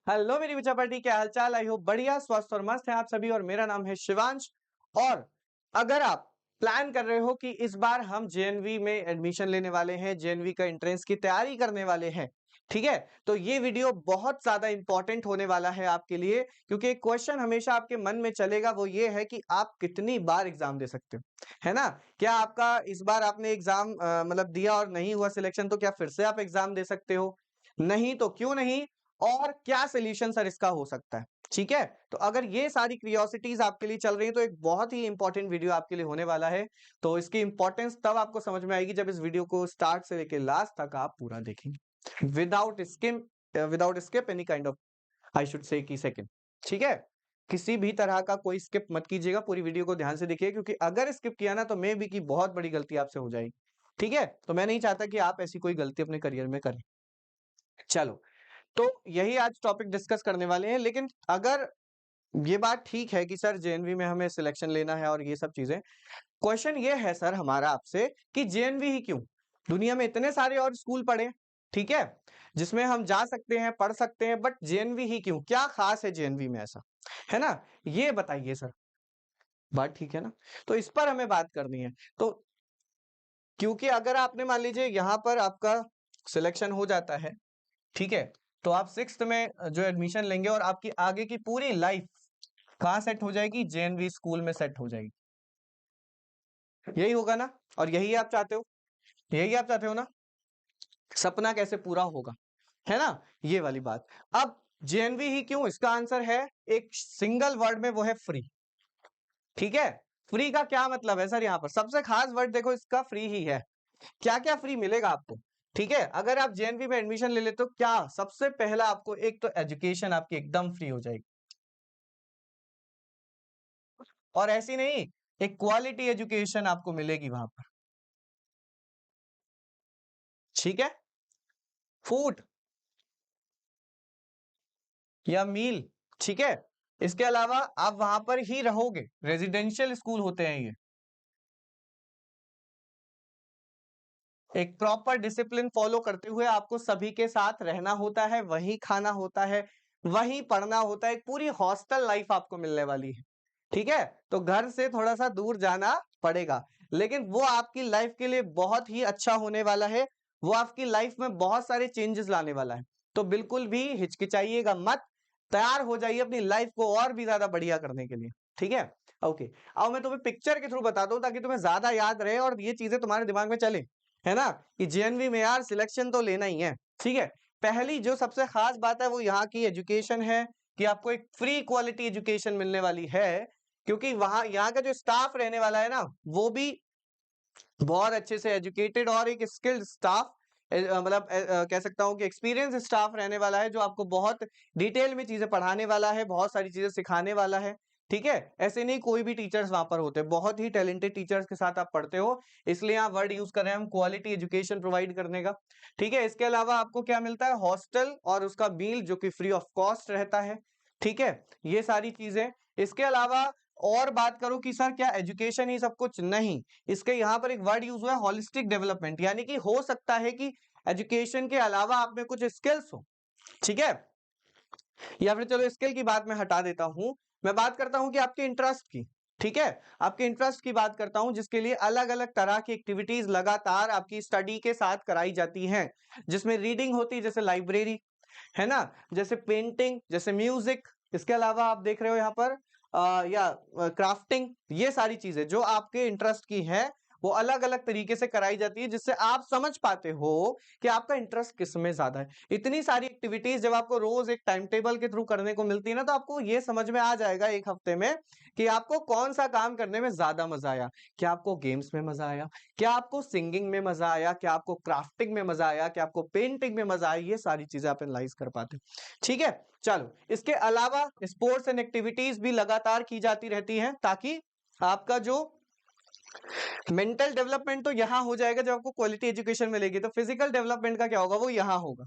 Hello मेरी बच्चा party, क्या हालचाल? आई होप बढ़िया, स्वस्थ और मस्त हैं आप सभी। और मेरा नाम है शिवांश। और अगर आप प्लान कर रहे हो कि इस बार हम जेएनवी में एडमिशन लेने वाले हैं, जेएनवी का एंट्रेंस की तैयारी करने वाले हैं, ठीक है, तो ये वीडियो बहुत ज्यादा इंपॉर्टेंट होने वाला है आपके लिए। क्योंकि एक क्वेश्चन हमेशा आपके मन में चलेगा, वो ये है कि आप कितनी बार एग्जाम दे सकते हो, है ना? क्या आपका इस बार आपने एग्जाम मतलब दिया और नहीं हुआ सिलेक्शन, तो क्या फिर से आप एग्जाम दे सकते हो? नहीं तो क्यों नहीं? और क्या सोल्यूशन सर इसका हो सकता है? ठीक है, तो अगर ये सारी क्यूरियोसिटीज आपके लिए चल रही है तो एक बहुत ही इंपॉर्टेंट वीडियो आपके लिए होने वाला है। तो इसकी इंपॉर्टेंस तब आपको समझ में आएगी जब इस वीडियो को स्टार्ट से लेकर लास्ट तक आप पूरा देखेंगे, without skip any kind of, I should say की सेकंड। ठीक है, किसी भी तरह का कोई स्किप मत कीजिएगा, पूरी वीडियो को ध्यान से देखिए, क्योंकि अगर स्किप किया ना तो मे बी की बहुत बड़ी गलती आपसे हो जाएगी। ठीक है, तो मैं नहीं चाहता कि आप ऐसी कोई गलती अपने करियर में करें। चलो, तो यही आज टॉपिक डिस्कस करने वाले हैं। लेकिन अगर ये बात ठीक है कि सर जेएनवी में हमें सिलेक्शन लेना है और ये सब चीजें, क्वेश्चन ये है सर हमारा आपसे कि जेएनवी ही क्यों? दुनिया में इतने सारे और स्कूल पढ़े, ठीक है, जिसमें हम जा सकते हैं, पढ़ सकते हैं, बट जेएनवी ही क्यों? क्या खास है जेएनवी में ऐसा, है ना? ये बताइए सर। बात ठीक है ना? तो इस पर हमें बात करनी है। तो क्योंकि अगर आपने मान लीजिए यहाँ पर आपका सिलेक्शन हो जाता है, ठीक है, तो आप सिक्स्थ में जो एडमिशन लेंगे और आपकी आगे की पूरी लाइफ कहाँ सेट हो जाएगी? जेएनवी स्कूल में सेट हो जाएगी। यही होगा ना? और यही आप चाहते हो, यही आप चाहते हो ना? सपना कैसे पूरा होगा, है ना? ये वाली बात। अब जेएनवी ही क्यों, इसका आंसर है एक सिंगल वर्ड में, वो है फ्री। ठीक है, फ्री का क्या मतलब है सर? यहाँ पर सबसे खास वर्ड देखो इसका, फ्री ही है। क्या क्या फ्री मिलेगा आपको? ठीक है, अगर आप जेएनवी में एडमिशन ले लेते तो क्या सबसे पहला आपको, एक तो एजुकेशन आपकी एकदम फ्री हो जाएगी, और ऐसी नहीं, एक क्वालिटी एजुकेशन आपको मिलेगी वहां पर। ठीक है, फूड या मील, ठीक है। इसके अलावा आप वहां पर ही रहोगे, रेजिडेंशियल स्कूल होते हैं ये। एक प्रॉपर डिसिप्लिन फॉलो करते हुए आपको सभी के साथ रहना होता है, वही खाना होता है, वही पढ़ना होता है। एक पूरी हॉस्टल लाइफ आपको मिलने वाली है। ठीक है, तो घर से थोड़ा सा दूर जाना पड़ेगा, लेकिन वो आपकी लाइफ के लिए बहुत ही अच्छा होने वाला है। वो आपकी लाइफ में बहुत सारे चेंजेस लाने वाला है। तो बिल्कुल भी हिचकिचाइएगा मत, तैयार हो जाइए अपनी लाइफ को और भी ज्यादा बढ़िया करने के लिए। ठीक है, ओके। अब मैं तुम्हें पिक्चर के थ्रू बताता हूँ ताकि तुम्हें ज्यादा याद रहे और ये चीजें तुम्हारे दिमाग में चले, है ना, कि जेएनवी में यार सिलेक्शन तो लेना ही है। ठीक है, पहली जो सबसे खास बात है वो यहाँ की एजुकेशन है, कि आपको एक फ्री क्वालिटी एजुकेशन मिलने वाली है। क्योंकि वहां यहाँ का जो स्टाफ रहने वाला है ना, वो भी बहुत अच्छे से एजुकेटेड और एक स्किल्ड स्टाफ, मतलब कह सकता हूँ कि एक्सपीरियंस स्टाफ रहने वाला है, जो आपको बहुत डिटेल में चीजें पढ़ाने वाला है, बहुत सारी चीजें सिखाने वाला है। ठीक है, ऐसे नहीं कोई भी टीचर्स वहां पर होते हैं, बहुत ही टैलेंटेड टीचर्स के साथ आप पढ़ते हो, इसलिए आप वर्ड यूज कर रहे हैं हम, क्वालिटी एजुकेशन प्रोवाइड करने का। ठीक है, इसके अलावा आपको क्या मिलता है? हॉस्टल और उसका मील जो कि फ्री ऑफ कॉस्ट रहता है। ठीक है, ये सारी चीजें। इसके अलावा और बात करूं कि सर क्या एजुकेशन ही सब कुछ? नहीं, इसके यहाँ पर एक वर्ड यूज हुआ है, होलिस्टिक डेवलपमेंट, यानी कि हो सकता है कि एजुकेशन के अलावा आप में कुछ स्किल्स हो। ठीक है, या फिर चलो स्किल की बात मैं हटा देता हूं, मैं बात करता हूं कि आपके इंटरेस्ट की। ठीक है, आपके इंटरेस्ट की बात करता हूं, जिसके लिए अलग अलग तरह की एक्टिविटीज लगातार आपकी स्टडी के साथ कराई जाती हैं, जिसमें रीडिंग होती है जैसे लाइब्रेरी, है ना, जैसे पेंटिंग, जैसे म्यूजिक। इसके अलावा आप देख रहे हो यहाँ पर या क्राफ्टिंग, ये सारी चीजें जो आपके इंटरेस्ट की है, वो अलग अलग तरीके से कराई जाती है, जिससे आप समझ पाते हो कि आपका इंटरेस्ट किस में ज्यादा है। इतनी सारी एक्टिविटीज जब आपको रोज एक टाइम टेबल के थ्रू करने को मिलती है ना, तो आपको ये समझ में आ जाएगा एक हफ्ते में कि आपको कौन सा काम करने में ज्यादा मजा आया। क्या आपको गेम्स में मजा आया, क्या आपको सिंगिंग में मजा आया, क्या आपको क्राफ्टिंग में मजा आया, क्या आपको पेंटिंग में मजा आया, ये सारी चीजें आप एनालाइज कर पाते हो। ठीक है, चलो, इसके अलावा स्पोर्ट्स एंड एक्टिविटीज भी लगातार की जाती रहती हैं, ताकि आपका जो मेंटल डेवलपमेंट तो यहाँ हो जाएगा जब आपको क्वालिटी एजुकेशन मिलेगी, तो फिजिकल डेवलपमेंट का क्या होगा? वो यहाँ होगा।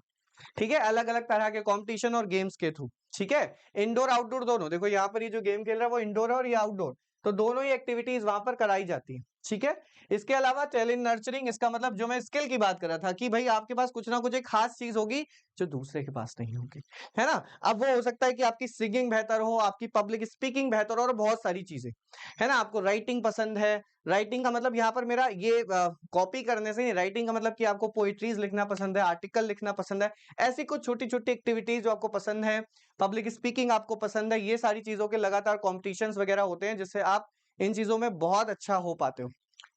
ठीक है, अलग अलग तरह के कंपटीशन और गेम्स के थ्रू। ठीक है, इंडोर आउटडोर दोनों, देखो यहाँ पर ये जो गेम खेल रहा है वो इंडोर है और ये आउटडोर, तो दोनों ही एक्टिविटीज वहां पर कराई जाती है। ठीक है, इसके अलावा टैलेंट नर्चरिंग, इसका मतलब जो मैं स्किल की बात कर रहा था कि भाई आपके पास कुछ ना कुछ एक खास चीज होगी जो दूसरे के पास नहीं होगी, है ना। अब वो हो सकता है कि आपकी सिंगिंग बेहतर हो, आपकी पब्लिक स्पीकिंग बेहतर हो, और बहुत सारी चीजें, है ना। आपको राइटिंग पसंद है, राइटिंग का मतलब यहाँ पर मेरा ये कॉपी करने से नहीं, राइटिंग का मतलब कि आपको पोइट्रीज लिखना पसंद है, आर्टिकल लिखना पसंद है, ऐसी कुछ छोटी छोटी एक्टिविटीज जो आपको पसंद है, पब्लिक स्पीकिंग आपको पसंद है, ये सारी चीजों के लगातार कॉम्पिटिशन्स वगैरह होते हैं जिससे आप इन चीजों में बहुत अच्छा हो पाते हो,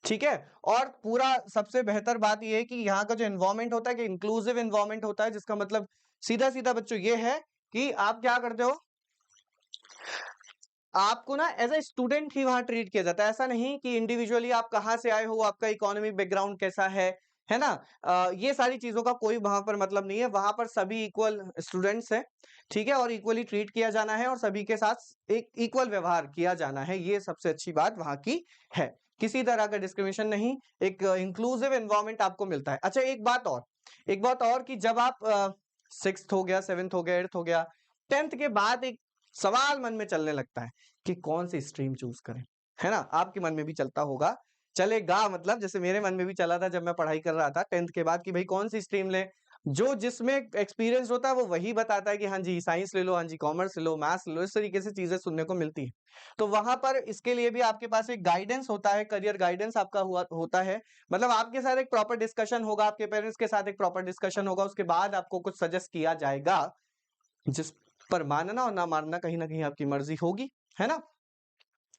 ठीक है। और पूरा सबसे बेहतर बात यह है कि यहाँ का जो एनवायरमेंट होता है कि इंक्लूसिव एनवायरमेंट होता है, जिसका मतलब सीधा सीधा बच्चों ये है कि आप क्या करते हो, आपको ना एज ए स्टूडेंट ही वहां ट्रीट किया जाता है। ऐसा नहीं कि इंडिविजुअली आप कहाँ से आए हो, आपका इकोनॉमिक बैकग्राउंड कैसा है ना। ये सारी चीजों का कोई वहां पर मतलब नहीं है, वहां पर सभी इक्वल स्टूडेंट्स हैं, ठीक है, और इक्वली ट्रीट किया जाना है और सभी के साथ एक इक्वल व्यवहार किया जाना है, ये सबसे अच्छी बात वहां की है। किसी तरह का डिस्क्रिमिनेशन नहीं, एक इंक्लूसिव एनवायरमेंट आपको मिलता है। अच्छा, एक बात और कि जब आप सिक्स्थ हो गया, सेवेंथ हो गया, एट्थ हो गया, टेंथ के बाद एक सवाल मन में चलने लगता है कि कौन सी स्ट्रीम चूज करें, है ना। आपके मन में भी चलता होगा, चलेगा, मतलब जैसे मेरे मन में भी चला था जब मैं पढ़ाई कर रहा था टेंथ के बाद कि भाई कौन सी स्ट्रीम ले। जो जिसमें एक्सपीरियंस होता है वो वही बताता है कि हाँ जी साइंस ले लो, हाँ जी कॉमर्स ले लो, मैथ्स ले लो, इस तरीके से चीजें सुनने को मिलती है। तो वहां पर इसके लिए भी आपके पास एक गाइडेंस होता है, करियर गाइडेंस आपका होता है, मतलब आपके साथ एक प्रॉपर डिस्कशन होगा, आपके पेरेंट्स के साथ एक प्रॉपर डिस्कशन होगा, उसके बाद आपको कुछ सजेस्ट किया जाएगा, जिस पर मानना और ना मानना कहीं ना कहीं आपकी मर्जी होगी, है ना।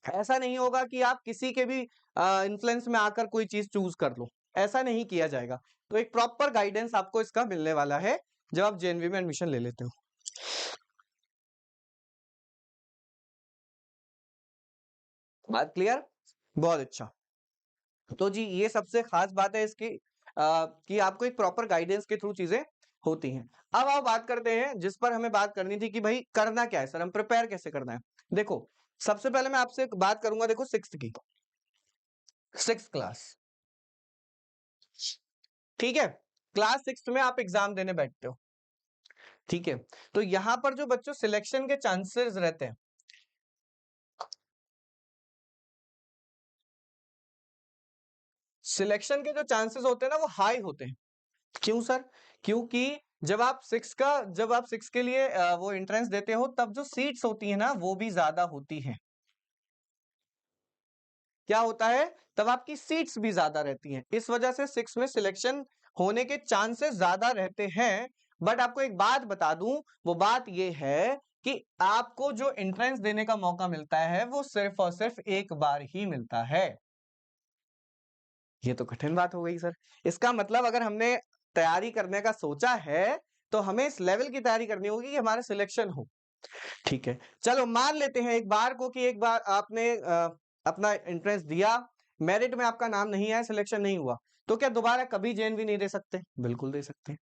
ऐसा नहीं होगा कि आप किसी के भी इन्फ्लुएंस में आकर कोई चीज चूज कर लो, ऐसा नहीं किया जाएगा। तो एक प्रॉपर गाइडेंस आपको इसका मिलने वाला है जब आप जेएनवी में एडमिशन ले लेते हो। बात क्लियर? बहुत अच्छा। तो जी ये सबसे खास बात है इसकी, कि आपको एक प्रॉपर गाइडेंस के थ्रू चीजें होती हैं। अब आप बात करते हैं जिस पर हमें बात करनी थी कि भाई करना क्या है सर, हम प्रिपेयर कैसे करना है। देखो, सबसे पहले मैं आपसे एक बात करूंगा, देखो सिक्स्थ की, सिक्स क्लास, ठीक है, क्लास सिक्स में आप एग्जाम देने बैठते हो, ठीक है। तो यहां पर जो बच्चों सिलेक्शन के चांसेस रहते हैं, सिलेक्शन के जो चांसेस होते हैं ना वो हाई होते हैं। क्यों सर? क्योंकि जब आप सिक्स के लिए वो एंट्रेंस देते हो तब जो सीट्स होती है ना वो भी ज्यादा होती हैं। क्या होता है, तब आपकी सीट्स भी ज्यादा रहती हैं, इस वजह से सिक्स में सिलेक्शन होने के चांसेस ज्यादा रहते हैं। बट आपको एक बात बता दूं, वो बात ये है कि आपको जो एंट्रेंस देने का मौका मिलता है वो सिर्फ और सिर्फ एक बार ही मिलता है। ये तो कठिन बात हो गई सर। इसका मतलब अगर हमने तैयारी करने का सोचा है तो हमें इस लेवल की तैयारी करनी होगी कि हमारा सिलेक्शन हो, ठीक है। चलो मान लेते हैं एक बार को कि एक बार आपने अपना एंट्रेंस दिया, मेरिट में आपका नाम नहीं आया, सिलेक्शन नहीं हुआ, तो क्या दोबारा कभी जेएनवी नहीं दे सकते? बिल्कुल दे सकते हैं।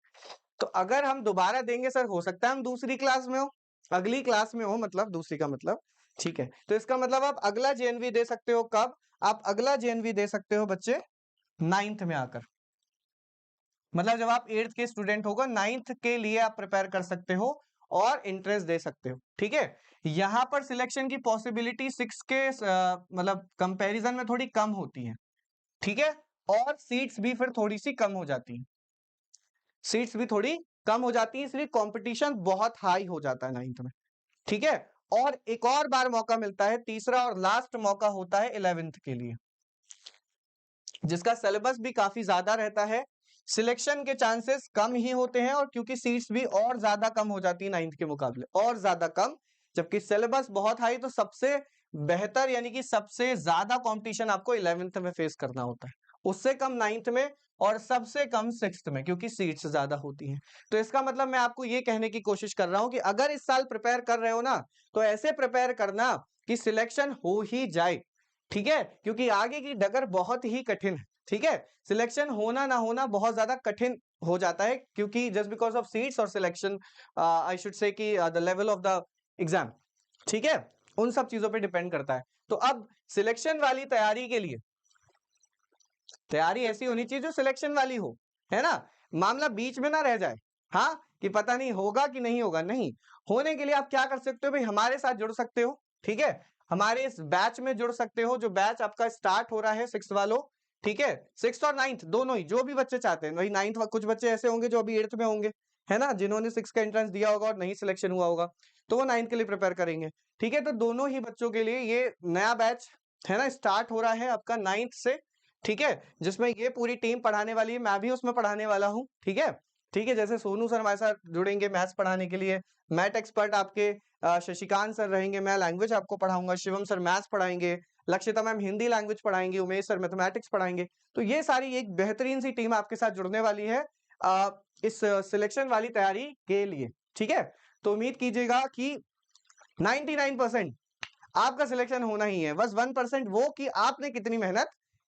तो अगर हम दोबारा देंगे सर, हो सकता है हम दूसरी क्लास में हो, अगली क्लास में हो, मतलब दूसरी का मतलब, ठीक है। तो इसका मतलब आप अगला जेएनवी दे सकते हो कब? आप अगला जेएनवी दे सकते हो बच्चे नाइन्थ में आकर, मतलब जब आप एट्थ के स्टूडेंट होगा, नाइन्थ के लिए आप प्रिपेयर कर सकते हो और इंट्रेंस दे सकते हो, ठीक है। यहां पर सिलेक्शन की पॉसिबिलिटी सिक्स के मतलब कंपैरिजन में थोड़ी कम होती है, ठीक है, और सीट्स भी फिर थोड़ी सी कम हो जाती हैं, सीट्स भी थोड़ी कम हो जाती है, इसलिए कंपटीशन बहुत हाई हो जाता है नाइन्थ में, ठीक है। और एक और बार मौका मिलता है, तीसरा और लास्ट मौका होता है इलेवेंथ के लिए, जिसका सिलेबस भी काफी ज्यादा रहता है, सिलेक्शन के चांसेस कम ही होते हैं, और क्योंकि सीट्स भी और ज्यादा कम हो जाती है नाइन्थ के मुकाबले, और ज्यादा कम, जबकि सिलेबस बहुत हाई, तो सबसे बेहतर यानी कि सबसे ज्यादा कंपटीशन आपको इलेवेंथ में फेस करना होता है, उससे कम नाइन्थ में, और सबसे कम सिक्स्थ में, क्योंकि सीट्स ज्यादा होती हैं। तो इसका मतलब मैं आपको ये कहने की कोशिश कर रहा हूं कि अगर इस साल प्रिपेयर कर रहे हो ना, तो ऐसे प्रिपेयर करना कि सिलेक्शन हो ही जाए, ठीक है, क्योंकि आगे की डगर बहुत ही कठिन है, ठीक है। सिलेक्शन होना ना होना बहुत ज्यादा कठिन हो जाता है, क्योंकि जस्ट बिकॉज ऑफ सीट्स और सिलेक्शन, आई शुड से कि the level of the exam, ठीक है, उन सब चीजों पे डिपेंड करता है। तो अब सिलेक्शन वाली तैयारी के लिए, तैयारी ऐसी होनी चाहिए जो सिलेक्शन वाली हो, है ना, मामला बीच में ना रह जाए, हाँ, कि पता नहीं होगा कि नहीं होगा, नहीं होने के लिए आप क्या कर सकते हो भाई, हमारे साथ जुड़ सकते हो, ठीक है, हमारे इस बैच में जुड़ सकते हो, जो बैच आपका स्टार्ट हो रहा है सिक्स वालों, ठीक है, 6th और 9th दोनों ही, जो भी बच्चे चाहते हैं। वही 9th, कुछ बच्चे ऐसे होंगे जो अभी 8th में होंगे, है ना, जिन्होंने 6 का एंट्रेंस दिया होगा और नहीं सिलेक्शन हुआ होगा, तो वो 9th के लिए प्रिपेयर करेंगे। ठीक है, तो दोनों ही बच्चों के लिए ये नया बैच है ना स्टार्ट हो रहा है आपका 9th से। ठीक है, जिसमें ये पूरी टीम पढ़ाने वाली है, मैं भी उसमें पढ़ाने वाला हूँ। ठीक है, ठीक है, जैसे सोनू सर हमारे साथ जुड़ेंगे मैथ्स पढ़ाने के लिए, मैथ एक्सपर्ट आपके शशिकांत सर रहेंगे, मैं लैंग्वेज आपको पढ़ाऊंगा, शिवम सर मैथ्स पढ़ाएंगे, लक्षिता मैम हिंदी लैंग्वेज पढ़ाएंगे, उमेश सर मैथमेटिक्स पढ़ाएंगे। तो ये सारी एक बेहतरीन सी टीम आपके साथ जुड़ने वाली है इस सिलेक्शन वाली तैयारी के लिए। ठीक है, तो उम्मीद कीजिएगा कि 99% आपका सिलेक्शन होना ही है, बस 1% वो कि आपने कितनी मेहनत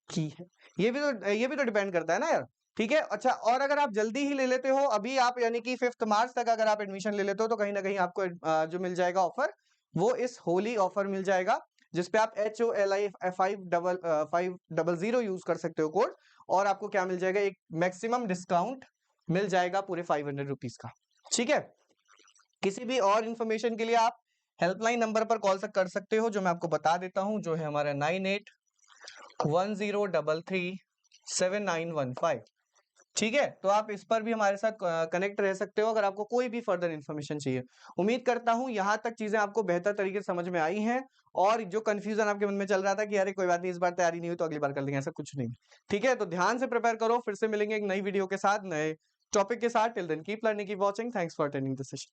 की है। ये भी तो डिपेंड करता है ना यार। ठीक है, अच्छा, और अगर आप जल्दी ही ले लेते हो, अभी आप यानी कि 5th मार्च तक अगर आप एडमिशन ले लेते हो, तो कहीं ना कहीं आपको जो मिल जाएगा ऑफर, वो इस होली ऑफर मिल जाएगा, जिसपे आप HOLI 500 यूज कर सकते हो कोड, और आपको क्या मिल जाएगा, एक मैक्सिमम डिस्काउंट मिल जाएगा पूरे 500 रुपीज का। ठीक है, किसी भी और इंफॉर्मेशन के लिए आप हेल्पलाइन नंबर पर कॉल कर सकते हो, जो मैं आपको बता देता हूं, जो है हमारा 9810337915। ठीक है, तो आप इस पर भी हमारे साथ कनेक्ट रह सकते हो अगर आपको कोई भी फर्दर इन्फॉर्मेशन चाहिए। उम्मीद करता हूं यहां तक चीजें आपको बेहतर तरीके से समझ में आई हैं, और जो कंफ्यूजन आपके मन में चल रहा था कि अरे कोई बात नहीं, इस बार तैयारी नहीं हुई तो अगली बार कर लेंगे, ऐसा कुछ नहीं। ठीक है, तो ध्यान से प्रिपेयर करो, फिर से मिलेंगे एक नई वीडियो के साथ, नए टॉपिक के साथ। Till then keep learning, keep watching, thanks for attending the session.